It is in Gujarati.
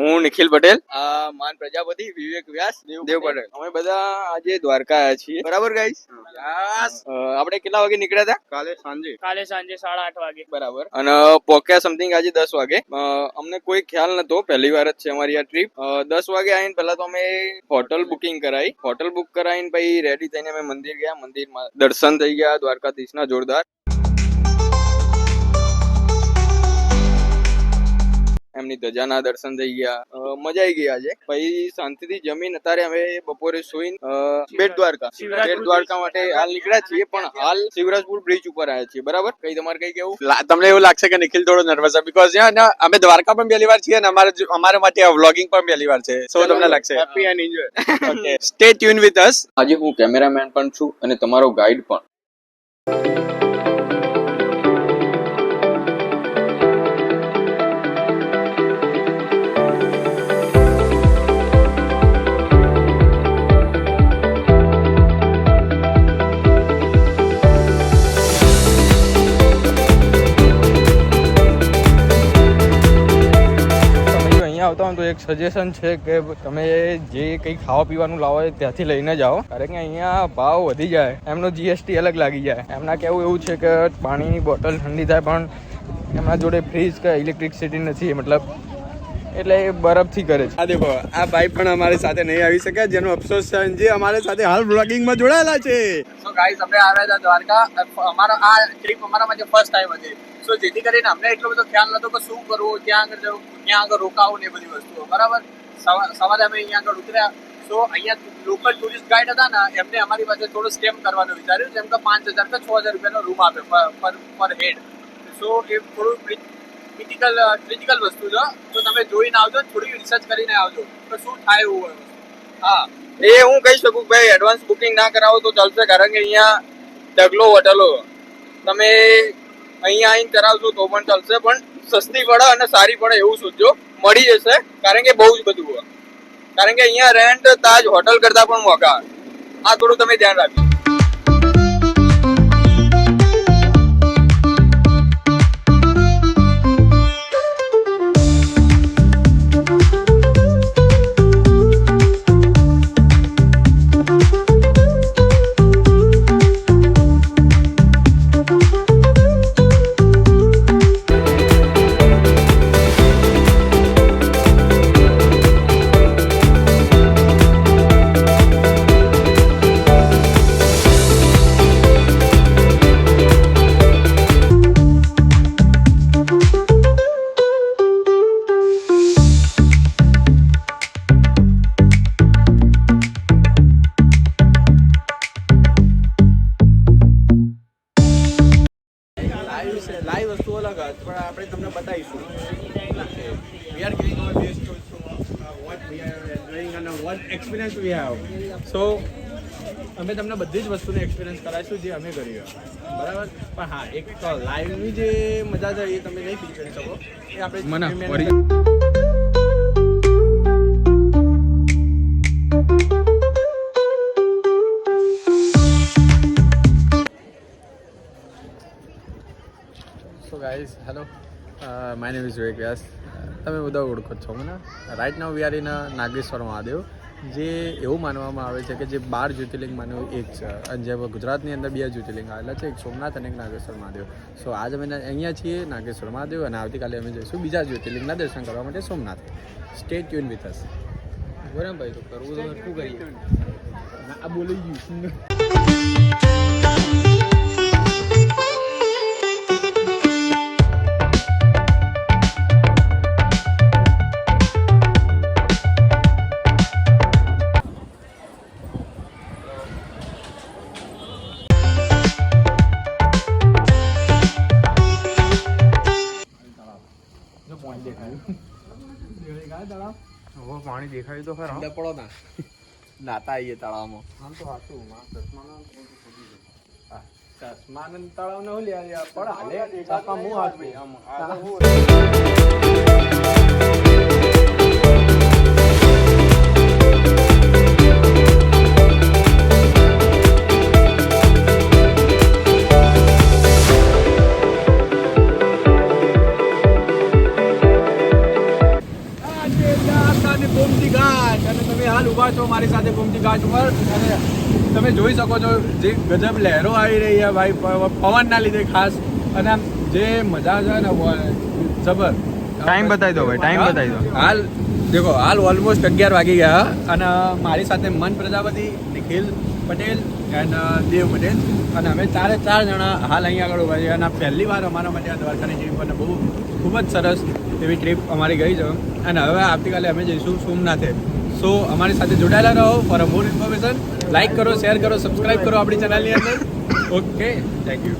હું નિખિલ પટેલ, માન પ્રજાપતિ, વિવેક વ્યાસ, દેવ પટેલ. અમે બધા આજે દ્વારકા આવ્યા છીએ, બરાબર ગાઈસ? આપણે કેટલા વાગે નીકળ્યા હતા? કાલે સાંજે 8:30 વાગે બરાબર. અને પોક્યા સમથિંગ આજે 10 વાગે. અમને કોઈ ખ્યાલ નતો, પહેલી વાર જ છે અમારી આ ટ્રીપ. 10 વાગે આવીને પહેલા તો અમે હોટલ બુકિંગ કરાવી. હોટલ બુક કરાવીને પછી રેડી થઈને અમે મંદિર ગયા. મંદિરમાં દર્શન થઈ ગયા દ્વારકાધીશના જોરદાર. એમની ધજાના દર્શન થઈ ગયા. મજા આવી ગઈ આજે. પછી શાંતિથી જમીન અત્યારે અમે બપોરે સુઈને બેટ દ્વારકા માટે હાલ નીકળ્યા છીએ, પણ હાલ શિવરાજપુર બ્રિજ ઉપર આવ્યા છીએ, બરાબર? કઈ તમારે કઈ કેવું? તમને એવું લાગશે કે નિખિલ થોડો નર્વસ છે બીકોઝ અમે દ્વારકા પણ પહેલી વાર છીએ અને અમારા માટે વ્લોગિંગ પણ પહેલી વાર છે, સો તમને લાગશે happy and enjoy. Okay, stay tune with us. આજે હું કેમેરામેન પણ છું અને તમારો ગાઈડ પણ. આવતા હોય તો એક સજેશન છે કે તમે જે કંઈ ખાવા પીવાનું લાવો હોય ત્યાંથી લઈને જાઓ, કારણ કે અહીંયા ભાવ વધી જાય, એમનો જીએસટી અલગ લાગી જાય. એમના કહેવું એવું છે કે પાણીની બોટલ ઠંડી થાય પણ એમના જોડે ફ્રીજ કે ઇલેક્ટ્રિસિટી નથી, મતલબ એટલે એ બરફથી કરે છે. આ દેખો, આ ભાઈ પણ અમારી સાથે નહીં આવી શકે, જેનો અફસોસ છે, જે અમારી સાથે હાલ બ્લોગિંગમાં જોડાયેલા છે. સો ગાઈસ, અમે આવ્યા હતા દ્વારકા. અમારો આ ટ્રીપ અમારા માટે ફર્સ્ટ ટાઈમ હતી. સો જેથી કરીને અમને એટલો બધો ખ્યાલ નતો કે શું કરવું, ક્યાં આગળ જવું, ક્યાં આગળ રોકાવું ને એ બધી વસ્તુઓ, બરાબર? સવારે અમે અહીંયા આગળ ઉતર્યા. સો અહીંયા લોકલ ટુરિસ્ટ ગાઈડ હતા ને, એમને અમારી પાસે થોડું સ્કેમ કરવાનું વિચાર્યું, જેમ કે 5,000 કે 6,000 રૂપિયાનો રૂમ આપે પર હેડ. સો એ થોડું ક્રિટિકલ વસ્તુ છે. તો તમે જોઈને આવજો, થોડી રિસર્ચ કરીને આવજો તો શું થાય એવું હોય. હા, એ હું કહી શકું કે ભાઈ એડવાન્સ બુકિંગ ના કરાવો તો ચાલશે, કારણ કે અહીંયા ઢગલો હોટલો, તમે અહીંયા આવીને કરાવશો તો પણ ચાલશે, પણ સસ્તી પડે અને સારી પડે એવું સોચજો. મળી જશે, કારણ કે બહુ જ બધું હોય, કારણ કે અહીંયા રેન્ટ તાજ હોટલ કરતા પણ મોંઘા. આ થોડું તમે ધ્યાન રાખજો. લાઈવ વસ્તુ અલગ જ, પણ આપણે તમને બતાવીશું. We are giving our best to what we are doing and what experience we have. So અમે તમને બધી જ વસ્તુને એક્સપિરિયન્સ કરાવીશું જે અમે કરીએ, બરાબર? પણ હા, એક લાઈવની જે મજા છે એ તમે નહીં ફીલ કરી શકો, એ આપણે So guys, hello. My name is Vivek Vyas. તમે બધા ઓળખો છો મને. Right now we are in Nageshwar Mahadev, જે એવું માનવામાં આવે છે કે જે 12 જ્યોતિર્લિંગમાંનું એક છે, અને જે ગુજરાતની અંદર 2 જ્યોતિર્લિંગ આવેલા છે, એક સોમનાથ અને એક નાગેશ્વર મહાદેવ. સો આજે અમે અહીંયા છીએ નાગેશ્વર મહાદેવ, અને આવતીકાલે અમે જઈશું બીજા જ્યોતિર્લિંગના દર્શન કરવા માટે Somnath. Stay tune with us. બરાબર ભાઈ, તો કરવું તો શું કરીએ? આ બોલી ગયું. પાણી દેખાયું તો ખરા. પડો ના નાતા આવીએ તળાવમાં. આમ તો સાચું ચશ્માનંદ તળાવ ને પણ હાલે હું હાથ આમ અને ગોમતી ઘાટ અને તમે હાલ ઊભા છો મારી સાથે ગોમતી ઘાટ ઉપર અને તમે જોઈ શકો છો જે ગજબ લહેરો આવી રહી છે ભાઈ પવનના લીધે ખાસ અને આમ જે મજા છે ને જબર. ટાઈમ બતાવી દો ભાઈ, ટાઈમ બતાવી દો. હાલ દેખો હાલ ઓલમોસ્ટ 11 વાગી ગયા અને મારી સાથે મન પ્રજાપતિ, નિખિલ પટેલ એન્ડ દેવ પટેલ અને અમે 4 જણા હાલ અહીંયા આગળ ઉભા છીએ અને પહેલી વાર અમારા માટે આ દ્વારકાની ટ્રીપ અને બહુ ખૂબ જ સરસ એવી ટ્રીપ અમારી ગઈ છે અને હવે આવતીકાલે અમે જઈશું સોમનાથે. સો અમારી સાથે જોડાયેલા રહો ફોર મોર ઇન્ફોર્મેશન. લાઈક કરો, શેર કરો, સબસ્ક્રાઈબ કરો આપણી ચેનલની અંદર. Okay, thank you.